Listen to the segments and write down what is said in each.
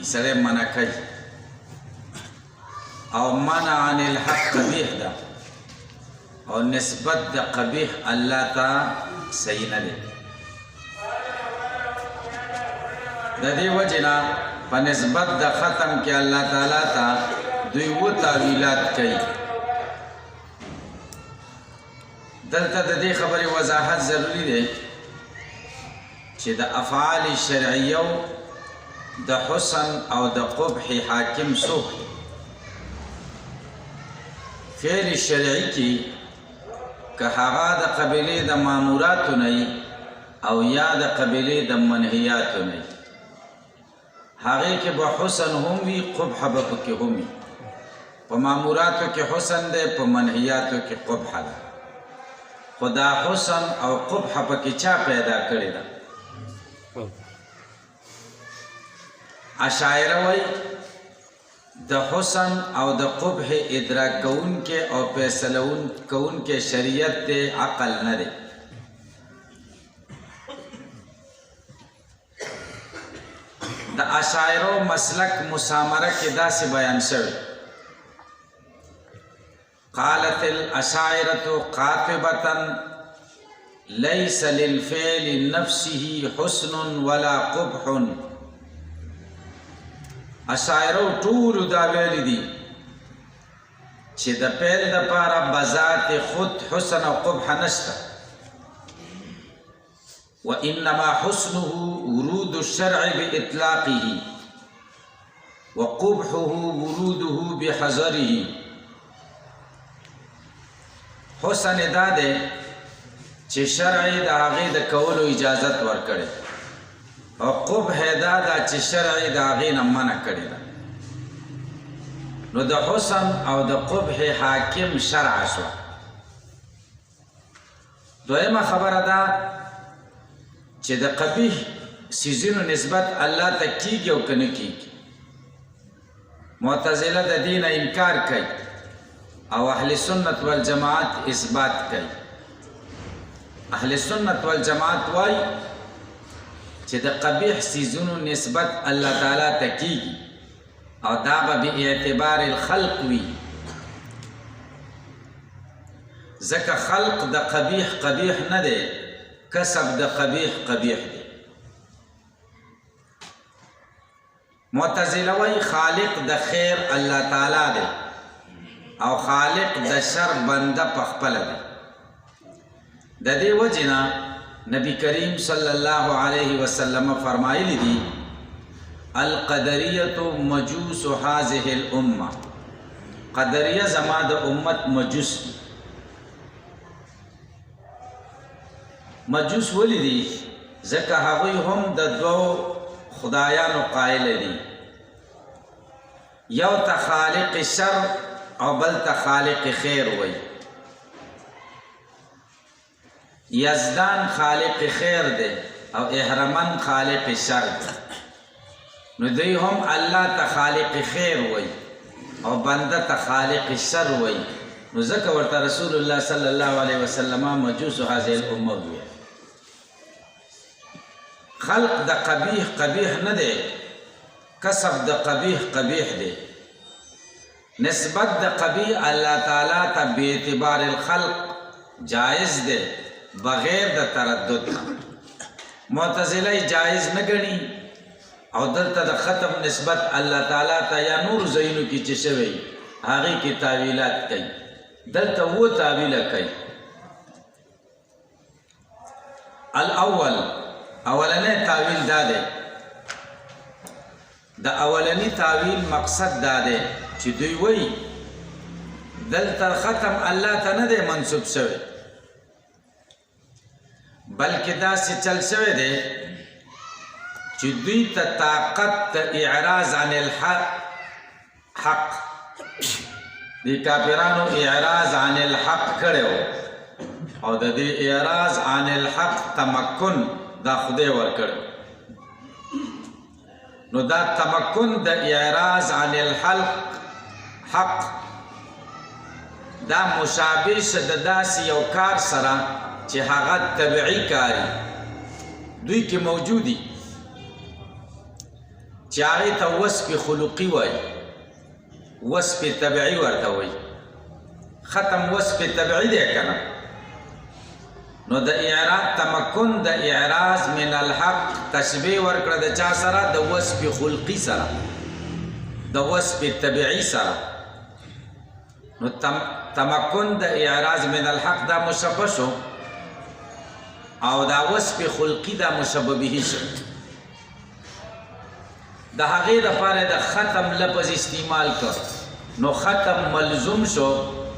سره منع کوي او منع عن الحق قبیح ده او نسبت د قبیح الله ته صحیح نه دی د دې وجه نه په نسبت د ختم کې الله تعالی ته دوی و تاویلات کوي دلته د دې خبرې وضاحت ضروری دی چې د افعال شرعیو د حسن او د قبح حاکم څوک فعل شرعي کې که هغه د قبیلې د ماموراتو نه او یا د قبیلې د منهیاتو نه هغې کې به حسن هم وي قبح به پکې هم وي په ماموراتو کې حسن دی په منهیاتو کې قبح ده خو دا حسن او قبح پکې چا پیدا کړې ده اشاعره وایي د حسن او د قبح ادراک کوونکې او فیصله کوونکې شریعت دی عقل نه دی د اشاعرو مسلک مسامره کې داسې بیان شوی قالت الاشاعرة قاطبة ليس للفعل نفسه حسن ولا قبح اشاعرو ټول دا ویلي دي چې د فعل دپاره بذات خود حسن او قبح نشته وانما حسنه ورود الشرع باطلاقه وقبحه وروده بحذره حسن دا دی چې شرع د هغې د کولو اجازت ورکړي او قبح دا ده چې شرع د هغې نه منع کړې ده نو د حسن او د قبح حاکم شرع شوه دویمه خبره ده چې د قبیح څیزونو نسبت الله ته کیږي او که نه کیږي معتزله د دې نه انکار کوي او اهل سنت والجماعت اثبات کوي اهل سنت والجماعت وایي چې د قبیح څیزونو نسبت الله تعالی ته کیږي او دا به باعتبار الخلق وي ځکه خلق د قبیح قبیح نه دی کسب د قبیح قبیح دی معتزله وایي خالق د خیر الله تعالی دی او خالق د شر بنده پخپله دی د دې وجې نه نبی کریم صلی الله علیه وسلم فرمایلی دی القدریة مجوس هذه الامه قدریه زما د امت مجوس دی مجوس ولی دی ځکه هغوی هم د دوو خدایانو قایل دي یو ته خالق شر او بل ته خالق خیر وی یزدان خالق خیر دی او اهرمن خالق شر دی نو دوی هم الله ته خالق خیر وی او بنده ته خالق شر وی نو ځکه ورته رسول الله صلی الله علیه وسلم مجوس هذه الامه وی خلق د قبیح قبیح نه دی کسب د قبیح قبیح دی نسبت د قبیح الله تعالی ته بے اعتبار الخلق جائز دی بغیر د تردد معتزله جائز نه ګڼي او دلته د ختم نسبت الله تعالی ته یا نور ځایونو کې چې شوی هغې کې تاویلات کوي دلته و تاویله کوي الاول اولنی تاویل دا دی د اولنی تاویل مقصد دا دی چې دوی وایي دلته ختم الله ته نه دی منسوب شوی بلکې داسې چل شوی دی چې دوی ته طاقت د اعراض عن الحق دی کافرانو اعراض عن الحق کړی و او د دې اعراض عن الحق تمکن دا خدای ورکړ نو دا تمکن د اعراض عن الحق دا مشابه شه د داسې یو کار سره چې هغه طبیعي کاری دوی کې موجودی چې هغې ته وصف خلقي وایي، وصف طبعي ورته وایي. ختم وصف طبعي دی که نه؟ نو د اعراض تمکن د اعراض من الحق تشبیه ورکړه د چا سره؟ د وصف خلقي سره، د وصف طبعي سره. نو تمکن د اعراض من الحق دا مشبه شو او دا وصف خلقي دا مشبه به شو. د هغې دپاره د ختم لفظ استعمال کړ نو ختم ملزوم شو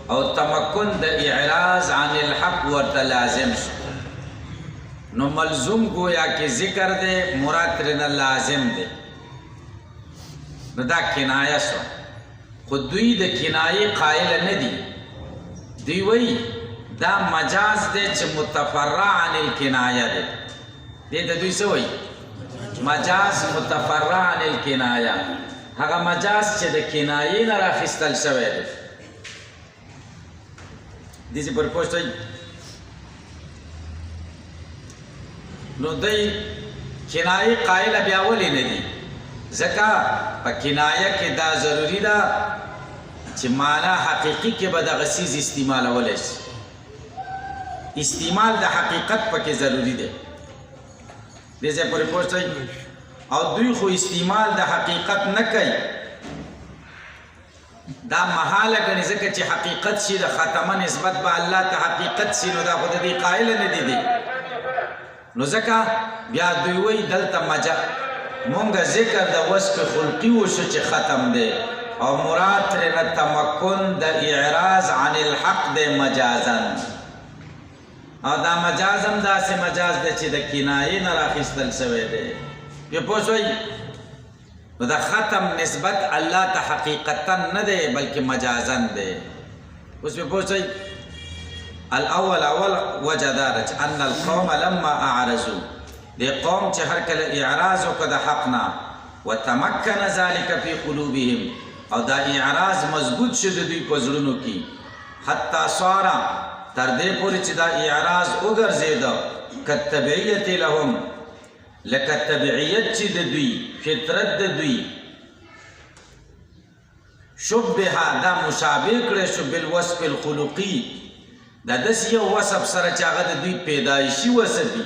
او تمکن د اعراض عن الحق ورته لازم شو. نو ملزوم گویا کہ ذکر دے، مراد ترنا لازم دے. نو دا کنایه شو. خود دوی د کنایه قائل نه دي. دوی وی دا مجاز دے چې متفرع عن الکنایه دے. دې د دوی څه وی؟ مجاز متفرع عن الکنایه. هغه مجاز چې د کنایې نه راخیستل شوی دی. دې پر پوښتنه نو دی کنایه قائل بیا ولې نه دي؟ ځکه په کنایه کې دا ضروري ده چې معنا حقیقي کې به دغه څیز استعمالولی شي. استعمال د حقیقت پکې ضروري دی. دې ځای پورې پوه شئ. او دوی خو استعمال د حقیقت نه کوي، دا محاله ګڼي ځکه چې حقیقت شي د ختمه نسبت به الله ته حقیقت شي نو دا خو د دې قایل نه دي. نو ځکه بیا دوی وایي دلته مونږ ذکر د وصف خلقي وشو چې ختم دی او مراد ترېنه تمکن د اعراض عن الحق دی مجازن. او دا مجاز هم داسې مجاز دی چې د کنایې نه راخیستل شوی دی. بیا پوه شوئ؟ نو د ختم نسبت الله ته حقیقتا نه دی بلکې مجازن دی. اوس بیا پوه شئ؟ اول وجه دا ده چې ان القوم لما اعرضوا، دی قوم چې هر کله اعراض وکړه د حق نه وتمکن ذلک فی قلوبهم او دا اعراض مضبوط شو د دوی په زړونو کې حتی صار تر دې پورې چې دا اعراض وګرځېده کالطبیعیت لهم لکه طبیعیت چې د دوی فطرت د دوی شبه دا مشابه کړی شو بالوصف الخلقي دا داسې یو وصف سره چې هغه د دوی پیدایشي وصف وي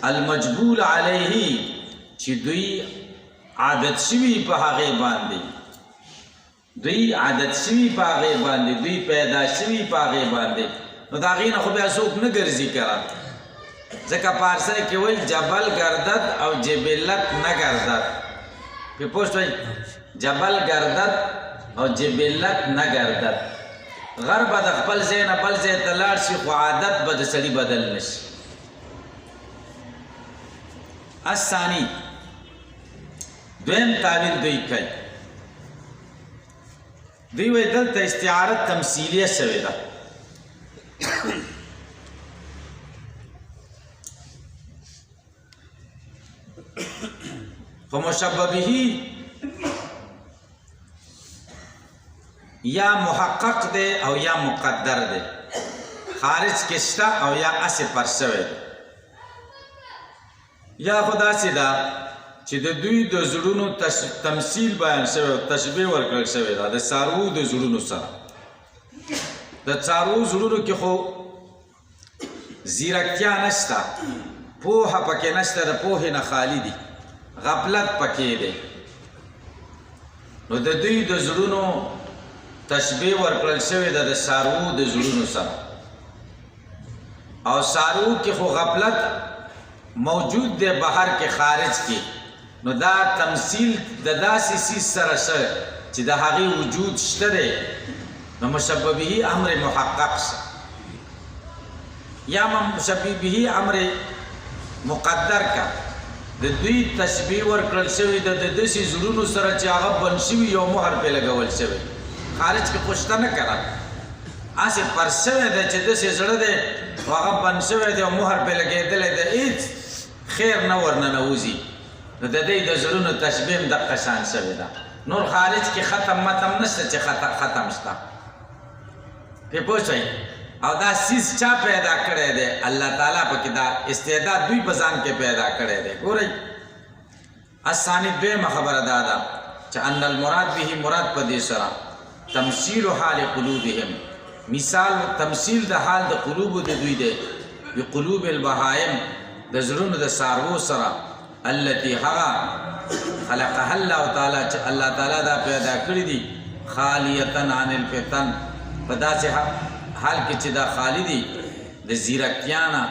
المجبول علیه چې دوی عادت شوي په هغې باندې، دوی عادت شوي په هغې باندې، دوی پیدا شوي په هغې باندې. نو د هغې نه خو بیا څوک نه ګرځي که ځکه پارسی کې وایي جبل گردد او جبلت نه گردد. پې پوه شوئ؟ جبل گردد او جبلت نه گردد. غر به د خپل ځای نه بل ځای ته لاړ شي خو عادت به د سړي بدل نه شي. الثاني دویم تعبیر دوی کوي، دوی وایي دلته استعاره تمثیلیه شوې ده. خو مشبه به یا محقق دی او یا مقدر دی، خارج کې شته او یا اسې پر شوی دی. یا خو داسې ده چې د دوی د زړونو تمثیل بیان شوی او تشبیه ورکړل شوې ده د څاروو د زړونو سره. د څاروو زړونو کې خو زیرکتیا نشته، پوهه پکې نشته، د پوهې نه خالی دي، غفلت پکې دی. نو د دوی د زړونو تشبیه ورکړل شوې ده د څاروو د زړونو سره. او څاروو کې خو غفلت موجود دی بهر کې خارج کې. نو دا تمثیل د داسې څیز سره شوی چې د هغې وجود شته دی. نو مشبه به امر محقق شه یا مشبه به امر مقدر کا. د دوی تشبیه ورکړل شوی ده د داسې زړونو سره چې هغه بند شوي یو مهر پې لګول شوی، خارج کې خو شته نه که نه، هسې پر شوی دی چې داسې زړه دی هغه بند شوی دی او مهر پې لګېدلی دی، هېڅ خیر نه ورننوځي. نو د دې د زړونو تشبیه هم دقه شان شوې ده. نور خارج کې ختم متم نشته چې ختم شته. پې پوه شئ؟ او دا سیز چا پیدا کړی دی؟ الله تعالی پکې دا استعداد دوی په ځان کې پیدا کړی دی. ګورئ الثانی دویمه خبره دا ده چې ان المراد به مراد په دې سره تمثیل حال قلوبهم مثال تمثیل د حال د قلوب د دوی دی بقلوب البهائم د زړونو د څاروو سره التي هغه خلقها الله تعالی چې الله تعالی دا پیدا کړی دي خالیتن عن الفتن په داسې حال کې چې دا خالی دي د زیرکتیانا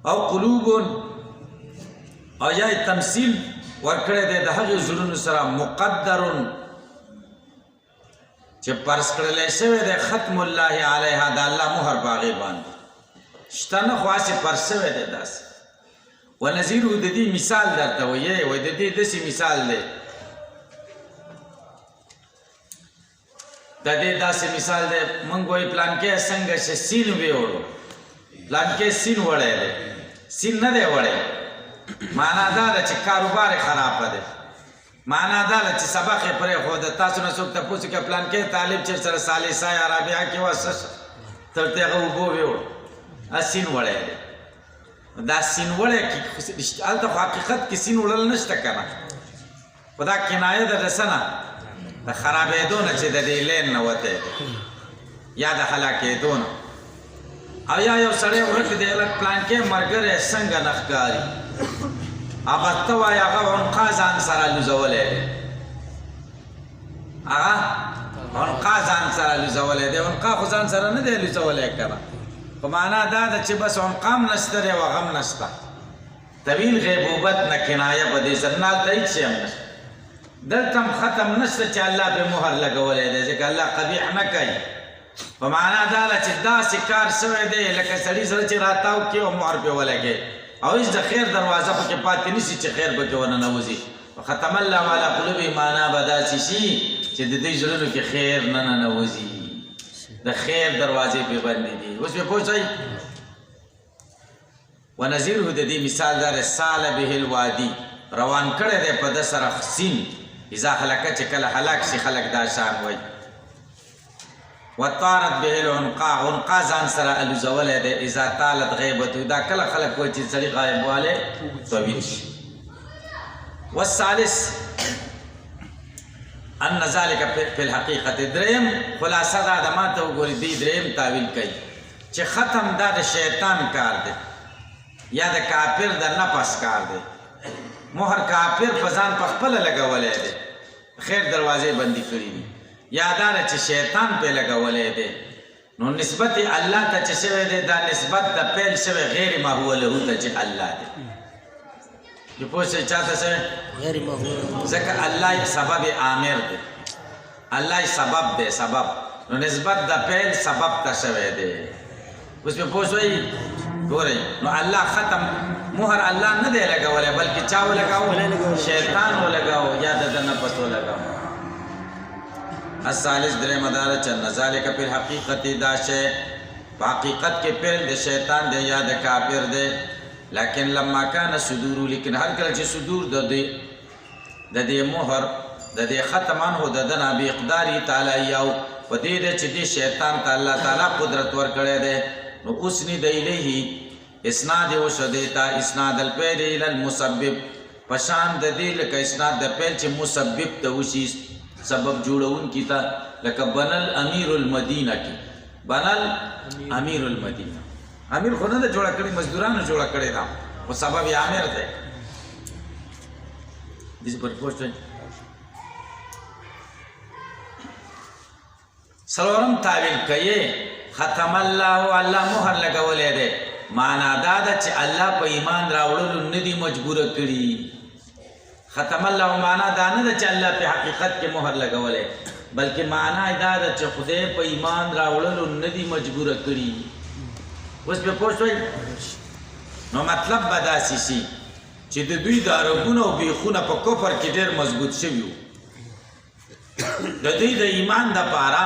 او قلوب او یا تمثیل ورکړی دی د هغې زړونو سره مقدر چې پرس کړلی شوی دی ختم الله علیها د الله مهر په هغې باندې شته نه خو هسې پرس شوی دی داسې ونظیره د دې مثال درته وایي د دې داسې مثال دی د دې داسې مثال دی موږ وایي پلانکې څنګه چې سین ویوړو پلانکې سین وړی دی سین نه دی وړی معنا دا ده چې کاروبار خراب دی معنا دا ده چې سبق یې پرېښود تاسو نه څوک تپوس کوي پلانکې طالب چې سره ثالثه یا رابعه کې وه تر ته هغه اوبه ویوړو سین وړی دی دا سین وړی هلته خو حقیقت کې سین وړل نشته که نه خو دا کنایه ده د څه نه د خرابېدو نه چې د دې لین نه وتی یا د هلاکېدو نه او یا یو سړی ورک دی لږ پلانکې ملګری څنګه نه ښکاري هغه ته وایي هغه عنقا ځان سره لوزولی دی هغه عنقا ځان سره لوزولی دی عنقا خو ځان سره نه دی لوزولی که نه خو معنا دا ده چې بس عنقا هم نشته دی او هغه هم نشته طویل غیبوبت نه کنایه په دې سره نه هلته هېڅ شی هم نشته دلته هم ختم نشته چې الله پرې مهر لګولی دی ځکه الله قبیح نه کوي په معنا دا ده چې داسې کار شوی دی لکه سړي سره چې راتاو کړي او مهر پرې ولګوي او هیڅ د خیر دروازه پکې پاتې نشي چې خیر پکې وننوځي ختم الله علی قلوبهم معنا به داسې شي چې د دې زړونو کې خیر نه ننوځي د خیر دروازې پرې بندې دي اوس پرې پوه شئ ونظیره د دې مثال دا سال به الوادي روان کړی دی په ده سره سین اذا هلکه چې کله هلاک شي خلک دا شان وایي وطارت به العنقا عنقا ځان سره الوزولی دی اذا طالت غیبته دا کله خلک وایي چې سړي غایبوالی طویل شي والثالث ان ذلك فی الحقیقت دریم خلاصه دا د ما ته وګورئ دی دریم تاویل کوي چې ختم دا د شیطان کار دی یا د کافر د نفس کار دی مهر کافر په ځان په خپله لګولی دی خیر دروازې بندي کړي دي یا دا ده چې شیطان پې لګولی دی نو نسبت الله ته چې شوی دی دا نسبت د پیل شوی غیر ما هو له ته چې الله دی چې پوه شئ چا ته شوی ځکه الله سبب عامر دی الله سبب دی سبب نو نسبت د پیل سبب ته شوی دی اوس پې پوه شوئ ګورئ نو الله ختم مهر الله نه دی لګولی بلکې چا ولګاو شیطان ولګاو یا د ده نفس ولګاو الثالث درېمه دا ده چې ان ذلک فی الحقیقت دا شی په حقیقت کې پیل د شیطان دی یا د کافر دی لیکن لما کان صدور لیکن هر کله چې صدور د دې مهر د دې ختم عنه د ده نه بإقدار تعالی او په دې ده چې دې شیطان ته الله تعالی قدرت ورکړی دی نو اسند الیه اسناد وشو دیتا اسناد الپیل الى المسبب پشان د دې لکه اسناد د پیل چې مسبب ته وشي سبب جوړون کی تا لکه بنل امیر المدینه کی بنل امیر المدینه امیر خو نه جوړه کړی مزدورانو جوړه کړی دا او سبب یې امیر دی دې پر پوښتنه سلورم تعویل کوي ختم الله الله مهر لګولې دی معنا دا ده چې الله په ایمان راوړلو نه دي مجبوره کړي ختم الله معنا دا نه ده چې الله په حقیقت کې مهر لګولې بلکې معنا دا ده چې خدای په ایمان راوړلو نه دي مجبوره کړي اوس په پوه شوئ نو مطلب به داسې شي چې د دوی د عربونه او بیخونه په کفر کې ډېر مضبوط شوي وو د دوی د ایمان دپاره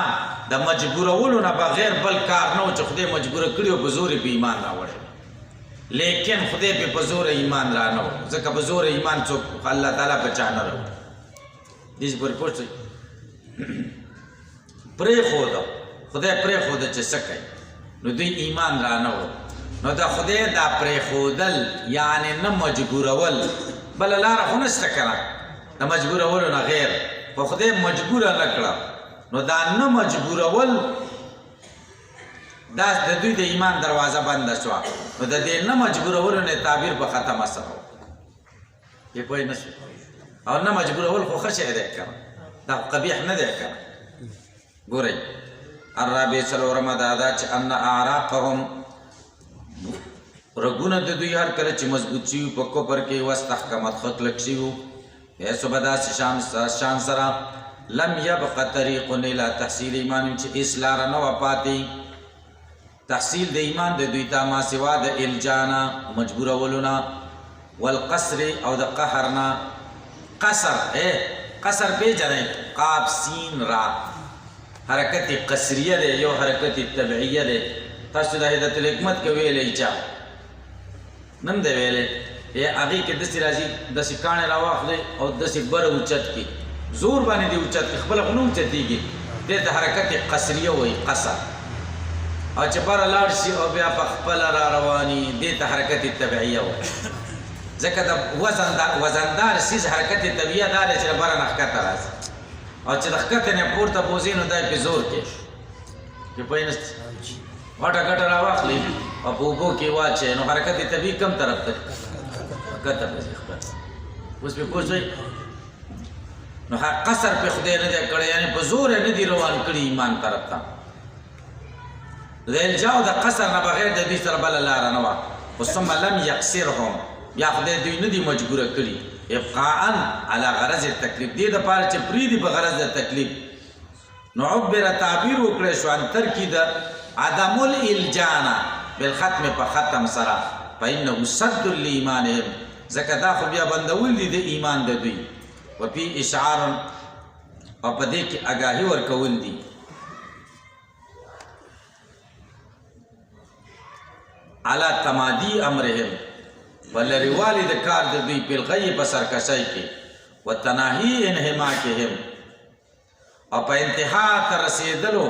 د مجبورولو نه بغیر بل کار نه و چې خدای مجبوره کړي او په زور یې په ایمان راوړی لیکن خدای پې په زور ایمان را نه و ځکه په زور ایمان څوک الله تعالی په چا نه راوړي دې پورې پوه شئ پرېښوده خدای پرېښوده چې څه کوي نو دوی ایمان را نه وړو نو د خدای دا پرېښودل یعنې نه مجبورول بله لاره خو نشته که نه د مجبورولو نه غیر خو خدای مجبوره نه کړه نو دا نه مجبورول دا د دوی د ایمان دروازه بنده شوه نو د دې نه مجبورولو نه تعبیر په ختمه سره یې پوه نه شو او نه مجبورول خو ښه شی دی که دا قبیح نه دی که ګورئ الرابع څلورمه دا ده چې ان اعراقهم رګونه د دوی هر کله چې مضبوط شي په کفر کې واستحکمت ښه کلک شي ایسو به داسې شان سره لم یبق طریق الی تحصیل ایمان چې هېڅ لاره نه وه پاتې تحصیل د ایمان د دوی ته ما سوا د الجانا مجبورولو نه والقصر او د قهر نه قصر قصر پیژنئ قاف سین را حرکت قصریه دی یو حرکت طبعیه دی تاسو د هدایت الحکمت کې ویلی چا نن دی ویلی هغې کې داسې راځي داسې کاڼې راواخلئ او داسې بره اوچت کړي زور باندې دې اوچت کړي خپله خو نه اوچتېږي دې ته حرکت قصریه وایي قصر او چې بره لاړ شي او بیا په خپله را رواني دې ته حرکت طبعیه وایي ځکه د وزندار سیز حرکت طبیعه دا دی چې د بره نه ښکته راځي او چې د ښکته نه پورته بوځي نو دا یې پې زور کوي چې پوه نهسته غټه ګټه راواخلي او په اوبو کې واچوي نو حرکت طبیعي کم طرف ته ښکته ته ځي ښکته اوس پې پوه شوئ نو قصر پې خدای نه دی کړی یعنې په زور یې نه دي روان کړي ایمان طرف ته د الجا او د قصر نه بغیر د دوی سره بله لاره نه وه خو ثم لم یقصرهم بیا خدای دوی نه دي مجبوره کړي ابقاء على غرض التکلیف دې دپاره چې پرېږدي په غرض د تکلیف نو عبره تعبیر وکړی شو ان ترکي د عدم الالجانا بالختم په ختم سره فانه صد لایمانهم ځکه دا خو بیا بندول دي د ایمان د دوی وفي اشعار او په دې کې آګاهي ورکول دي على تمادي امرهم ولروالی د کار د دوی په الغی په سرکشۍ کې وتناهي انهماکهم او په انتها ته رسېدلو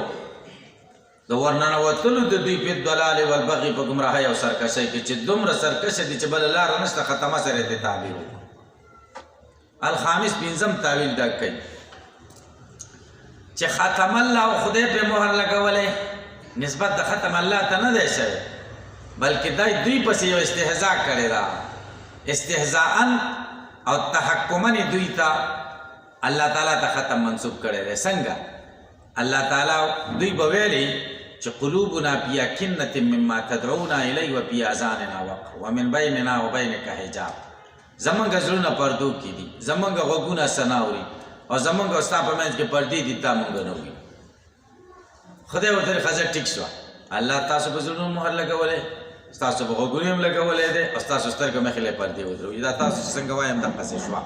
د ورننوتلو د دوی په ضلال والبغي په ګمراهۍ او سرکشۍ کې چې دومره سرکشه دي چې بله لاره نشته ختمه سره یې تعبیر وکړو الخامس پنځم تاویل دا کوي چې ختم الله او خدای پرې مهر لګولی نسبت د ختم الله ته نه دی شوی بلکې دوی پسې یو استهزاء کړې ده استهزاءً او تحکماً دوی ته الله تعالی ته ختم منسوب کړی دی څنګه الله تعالی دوی به ویلي چې قلوبنا فی اکنة مما تدعونا الی وفی اذاننا وقر ومن بیننا وبینک حجاب زمونږ زړونه پردو کې دي زمونږ غوږونه څه نه اوري او زمونږ او ستا په منځ کې پردې دي تا مونږ نه وینو خدای ورته ښځه ټیک شوه الله تاسو په زړونو مهر لګولی ستاسو په غوږونو هم لګولی دی او ستاسو سترګو مخې له پردې ودروي دا تاسو چې څنګه وایم دقسې شوه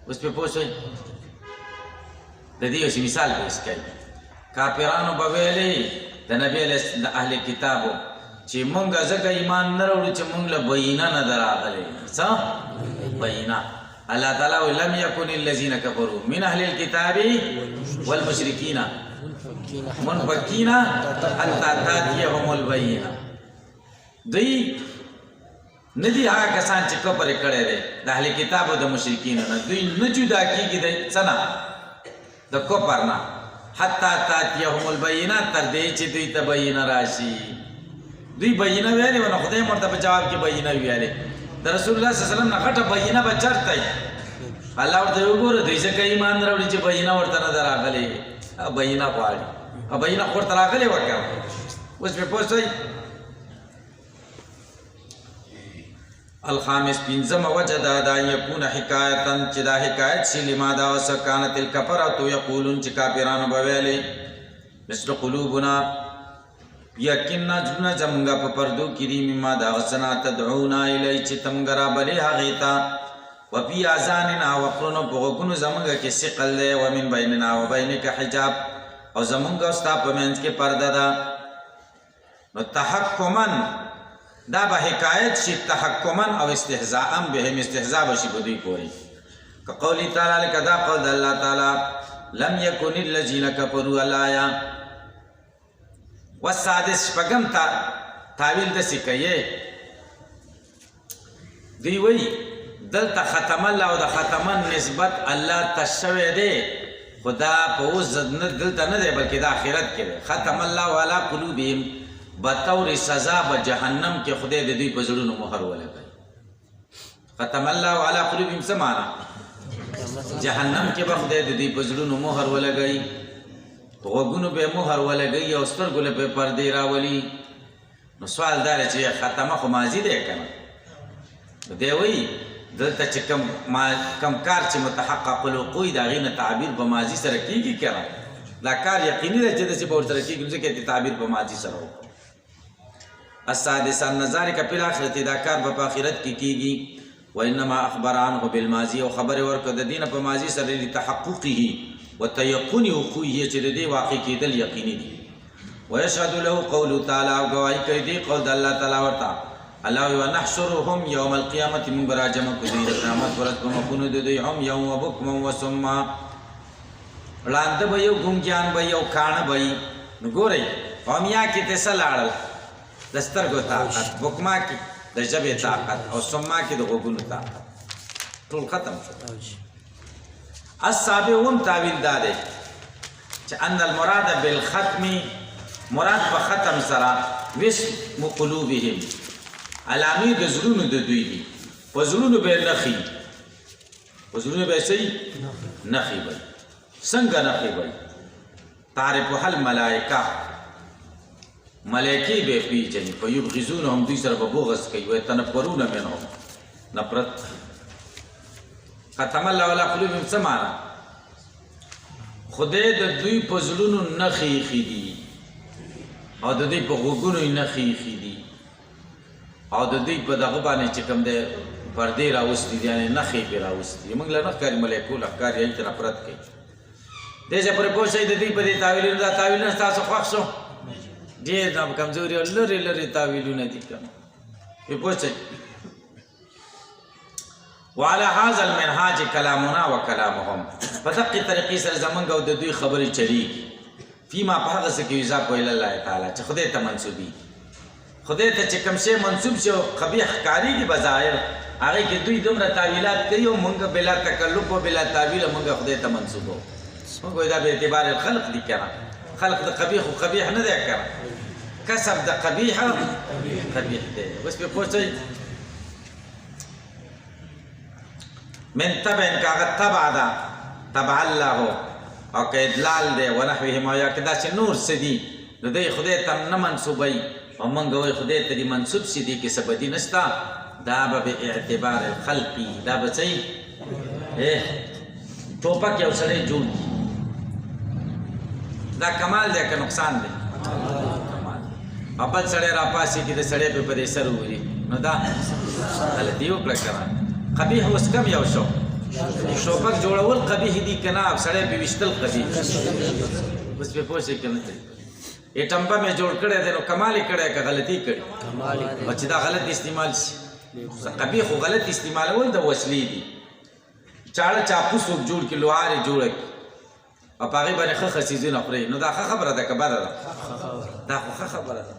اوس پې پوه شئ د دې یو مثال پیش کوي کافرانو به ویلې د نبي د اهل کتابو چې مونږ ځکه ایمان نه راوړو چې مونږ له بینه نه ده راغلی څه بینه الله تعالی وایي لم یکن الذین کفروا من اهل الکتاب والمشرکین منفکین حتی تاتیهم البینه دوی نه دي هغه کسان چې کفر یې کړی دی د اهل کتابو د مشرکینو نه دوی نه جدا کېږي د څه نه د کفر نه حتی تاتیهم البینه تر دې چې دوی ته بینه راشي دوی بینه ویلې ونه خدای ورته په جواب کې بینه ویلې د رسول الله صلی الله علیه وسلم نه غټه بینه به چېرته وي الله ورته وګوره دوی ځکه ایمان نه راوړي چې بینه ورته نه ده راغلې بینه غواړي او بینه خو ورته راغلې وه که اوس پې پوه شئ الخامس پنځمه وجه دا ده ان یکون حکایتا چې دا حکایت شي لما دا وسه کانت الکفرة یقولون چې کافرانو به ویلې مثل قلوبنا یقینا زړونه زمونږ په پردو کې دي مما دا وسه نه تدعونا الی چې ته موږ رابلې هغې ته وفي اذاننا وقرونو په غوږونو زمونږ کې ثقل دی ومن بیننا وبینک حجاب او زمونږ او ستا په منځ کې پرده ده نو تحکما دا به حکایت شي تحکما او استهزاء بهم استهزاء بشي په دوی پورې که قولی تعالی لکه دا قول د الله تعالی لم یکن الذین کفروا الایا والسادس شپږم تاویل داسې کوي دوی وایي دلته ختم الله او د ختمن نسبت الله تشوي دی خدا په اوس دلته نه دی بلکې د آخرت کې دی ختم الله علی قلوبهم بطور سزا به جهنم کې خدای د دوی په زړونو مهر ولګوي ختم الله علی قلوبهم څه معنا جهنم کې به خدای د دوی په زړونو مهر ولګوي غوږونو به مهر ولګوي او سترګو له به پردې راولي نو سوال دا دی چې ختمه خو ماضي دی که نه دی وایي دلته چې کم کار چې متحقق الوقوع د هغې نه تعبیر په ماضي سره کېږي که نه دا کار یقیني دی چې داسې به ورسره کېږي نو ځکه یې تعبیر په ماضي سره وکړو السادس ان ذلك فی الاخرة دا کار به په آخرت کې کېږي وانما اخبر عنه بالماضي او خبرې ورکړه د دې نه په ماضي سره لتحققه وتيقن وقوعه چې د دې واقع کېدل یقیني دي ويشهد له قوله تعالی او گواهی کوي دی قول د الله تعالی ورته الله ونحشرهم يوم القيامة من براجم كذي قیامت ورځ په مخونو د دوی هم یوم وبکم وسما لاندې به یو ګونګیان به یو کاڼه به نو ګورئ قومیا کې ته څه لاړل د سترګو طاقت بکما کې د ژبې طاقت او سما کې د غوږونو طاقت ټول ختم شو السابعون تعویل دا دی چې ان المراد بالختم مراد په ختم سره وسم قلوبهم علامې د زړونو د دوی دي په زړونو به نښي په زړونو به څه نښي وي څنګه نښي وي تعرفها الملائکه ملائکې به پیژني فیبغضونهم دوی سره به بغض کوي ویتنفرون منهم نفرت ختم الله علی قلوبهم څه معنا خدای د دوی په زړونو نښي ایښي دي او د دوی په غوږونو یې نښي ایښي دي او د دوی په دغه باندې چې کوم دی پردې راوستي دي یعنې نښې پرې راوستي دي موږ له نه ښکاري ملایکو له ښکاري هغې ته نفرت کوي دې چې پرې پوه شئ د دوی په دې تاویلونو دا تاویلونه ستاسو خوښ شو ډېر کمزوري او لرې لرې تاویلونه دي که پرې پوه شئ وعلى هذا المنهاج كلامنا وكلامهم په دقې طریقې سره زمونږ او د دوی خبرې چلیږي فیما په هغه څه کې اضافه الی الله تعالی چې خدای ته منسوبي خدای ته چې کوم شی منسوب شي او قبیح ښکارېږي بظاهر هغې کې دوی دومره تعویلات کوي او موږ بلا تکلف او بلا تعویله موږ خدای ته منسوبو موږ وایو دا به اعتبار الخلق دي که نه خلق د قبیح و قبیح نه دی که نه کسب د قبیح قبیح دی اوس پرې پوه شئ من تبع که هغه تبع ده تبع الله او که ادلال دی ونحوهم او یا که داسې نور څه دي نو دی خدای ته نه منسوبوي او موږ وایو خدای ته دې منسوب شي دې کې څه بدي نشته دا به به اعتبار الخلقي دا به څه ټوپک یو سړی جوړ کړي دا کمال دی که نقصان دی کمال او بل سړی راپاسېږي د سړی پې په دې سر ووري نو دا غلطي وکړه که نه قبیح اوس کم یو شو ټوپک جوړول قبیح دي که نه سړی پې ویشتل قبیح اوس پې پوه شئ که نه ټمبه مې جوړ کړی دی نو کمال یې کړی که غلطي کړي او چې دا غلط استعمال شي قبیح خو غلط استعمالول د وسلې دي چاړه چاقو څوک جوړ کړي لوهار یې جوړه کړي او په هغې باندې ښه څیزونه خوري نو دا ښه خبره ده که بده ده دا خو ښه خبره ده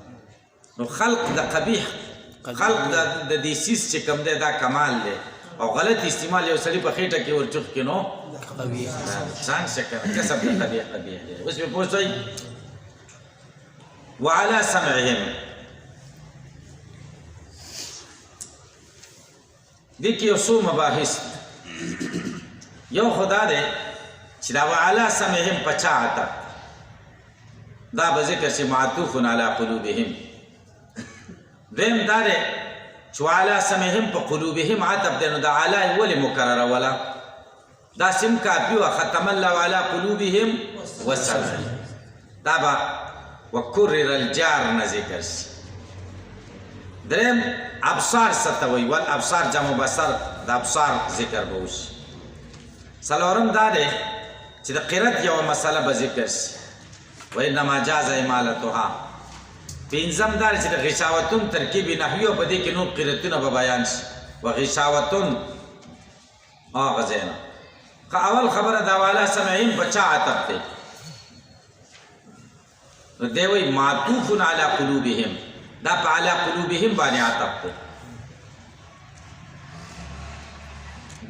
نو خلق د قبیح خلق د دې څیز چې کوم دی دا کمال دی او غلط استعمال یو سړي په خېټه کې ورچوخ کړي نو ځان شه که نه کسب د قبیح قبیح دی اوس پې پوه شئ وعلى سمعهم دې کې یو څو مباحث یو خدا دی چې دا وعلى سمعهم په چا عطف دا به ذکر شي معطوف علی قلوبهم دویم دا دی چې وعلى سمعهم په قلوبهم عطف دی نو دا علی ولې مکرره ولا دا سم کافي و ختم الله علی قلوبهم وسمعهم دا به وکرر الجار نه ذکر شي دریم ابصار ستوي والابصار جمع بصر د ابصار ذکر به وشي څلورم دا دی چې د قرت یوه مسله به ذکر شي وانما جاز امالتها پنځم دا چې د غشاوتون ترکیب نحوي او په دې کې نور قرتونه به بیان شي وغشاوتون هغه ځای نه اول خبره دا والا سمعهم په چا عطف دی نو دی وایي معطوف علی قلوبهم دا په علی قلوبهم باندې عطف دی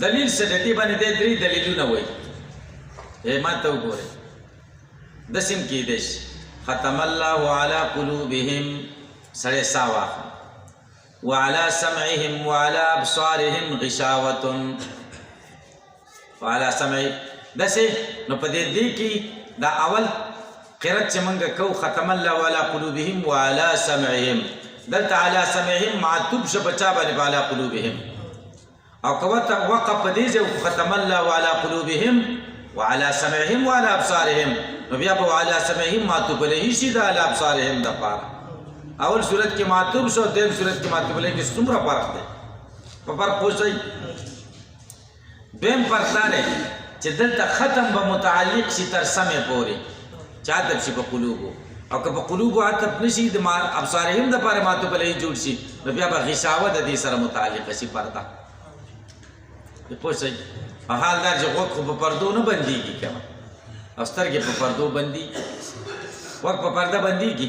دلیل څه دی باندې د درې دلیلونه وایي ما ته وګورئ داسې هم کیدی شي ختم الله علی قلوبهم سړی سا واخلي وعلى سمعهم وعلى ابصارهم غشاوة وعلى سمعهم داسې نو په دې کې دا اول قرات چې موږ کوو ختم الله علی قلوبهم وعلى سمعهم دلته علی سمعهم معطوف شو بچا باندې علی قلوبهم او کوته وقف په دې چې ختم الله علی قلوبهم وعلى سمعهم وعلى ابصارهم نو بیا په علی سمعهم معطوف له شي د علی ابصارهم د پاره اول صورت کې معطوف شو دیم صورت کې معطوف له کې څومره فرق دی په فرق پوښتنه دیم فرق دا دی چې دلته ختم به متعلق شي تر سمع پورې چاته شي په قلوبو او که په قلوبو عطف نشي د ابصارهم د پاره معطوف له جوړ شي نو بیا به غشاوه د دې سره متعلق شي پرده په پوښتنه حال دا چې وخت په پردو نه بنديږي کما استر کې په پردو بندي وخت په پرده بنديږي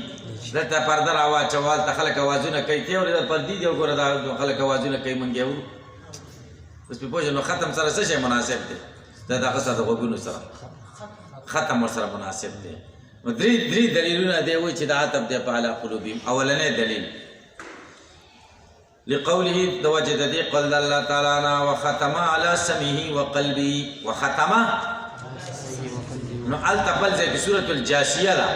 دلته پرده راوا چوال ته خلک اوازونه کوي ته ور پردي دی وګوره دا خلک اوازونه کوي مونږ یو اوس په پوښتنه نو ختم سره څه شي مناسب دی دا دغه سره د وګونو سره ختم ور سره مناسب دی نو درې دلیلونه دی و چې د عتب دی په علی قلوبهم اولنې دلیل لقوله توجد دي قل الله تعالى وختم على سمعه وقلبه وختم نو التبل زي سورة الجاسية لا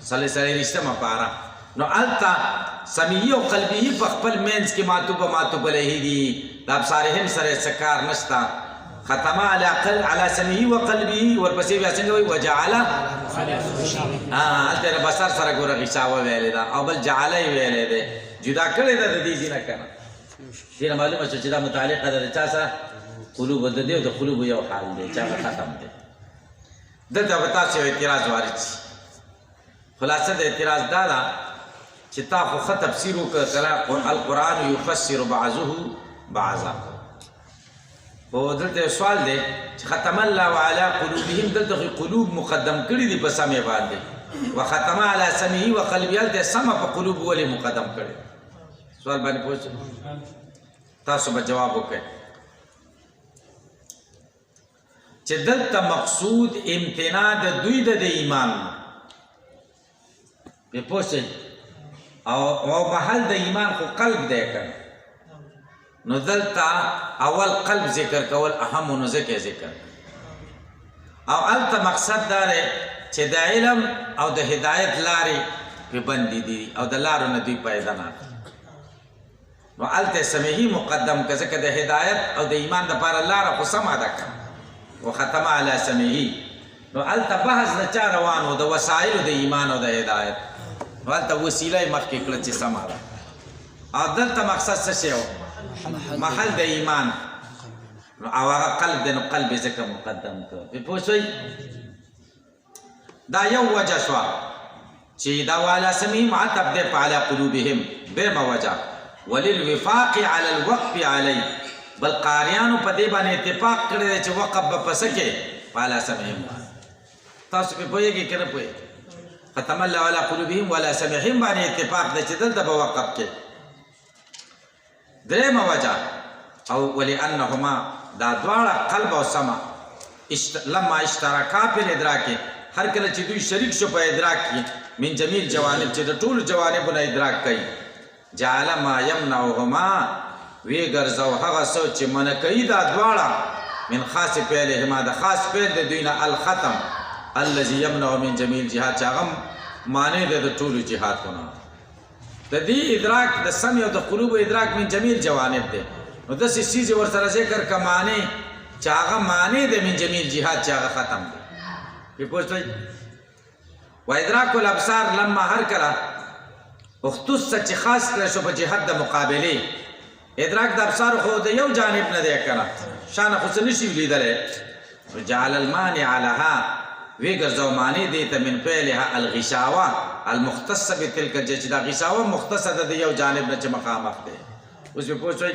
صلي صلي رشتما پارا نو التا سمعه وقلبه فخبل مینس کی ماتوب علیه دی لابصارهم سر سکار نشتا ختم على سمعه وقلبه ورپسې بیا څنګه وي وجعل الته بصر سره ګور غشاوه ویلې دا او بل جعل ویلې ده جدا کړی دا د دې ځینه کنه دې معلومه چې دا متعلق ده چا سره قلوب د دې او د قلوب یو حال دی چې ختم دی دلته به تاسو اعتراض وارد شي خلاصه د اعتراض دا ده چې تا خو ښه تفسیر وکړه القرآن یفسر بعضه بعضا او دلته سوال دی چې ختم الله علی قلوبهم دلته قلوب مقدم کړي دي په سمع باندې وختم على سمعه وقلبه دلته سمع په قلوب ولې مقدم کړي سوال باندې پوښتنه تاسو به جواب وکړئ چې دلته مقصود امتناع د دوی د ایمان په پوښتنه او محل د ایمان خو قلب دی کنه نو دلته اول قلب ذکر کول اهم نو ذکر او الته مقصد دا دی چې د علم او د هدایت لارې په بندي دي او د لارو نه دوی پیدا نه نو الته سمعه مقدم کزه د هدایت او د ایمان د لپاره لار خو سم ادا کړ وختم علی سمعه نو الته بحث د چا روان او د وسایل د ایمان او د هدایت نو الته وسیله مخکې کړه چې سم ادا او دلته مقصد څه شی محل د ایمان او هغه قلب د قلب ذکر مقدم کړ په پوښتنه دا یو وجه شو چې دا والا سمعهم عتب دی په علی قلوبهم به وجه وللوفاق على الوقف علی بل قاریانو په دې باندې اتفاق کړی چې وقف به پسکه په علی سمعهم تاسو په پوهیږئ کنه پوهیږئ ختم الله علی قلوبهم ولا سمعهم باندې اتفاق دی چې دلته به وقف کې درېمه وجه او ولانهما دا دواړه قلب او سمع لما اشترکا په ادراک هر کله چې دوی شریک شو په ادراک کې من جمیل جوانب چې د ټول جوانبونو ادراک کوي جعل ما يمنعهما وی ګرځاو هغه څه چې من کوي دا دواړه من خاص فعلهما د خاص فعل د دوی نه الختم الذي يمنع من جمیل جهاد چې هغه معنی د ټول جهادونه د دې ادراک د سمع او د قلوب ادراک من جمیل جوانب ده نو د سې ور سره ذکر کمانه چې هغه معنی د من جمیل جهاد چې هغه ختم ده په پوښتنه و ادراک الابصار لما هر کله اختص چې خاص کړ شو په جهاد د مقابله ادراک د ابصار خو د یو جانب نه دی کنه شان خو څه نشي لیدل جعل المانع لها وی ګرځاو معنی دی ته من فعلها الغشاوه المختصه بتلك الجج دا غشاوه مختصه د یو جانب نه چې مخامخ دی اوس په پوښتنه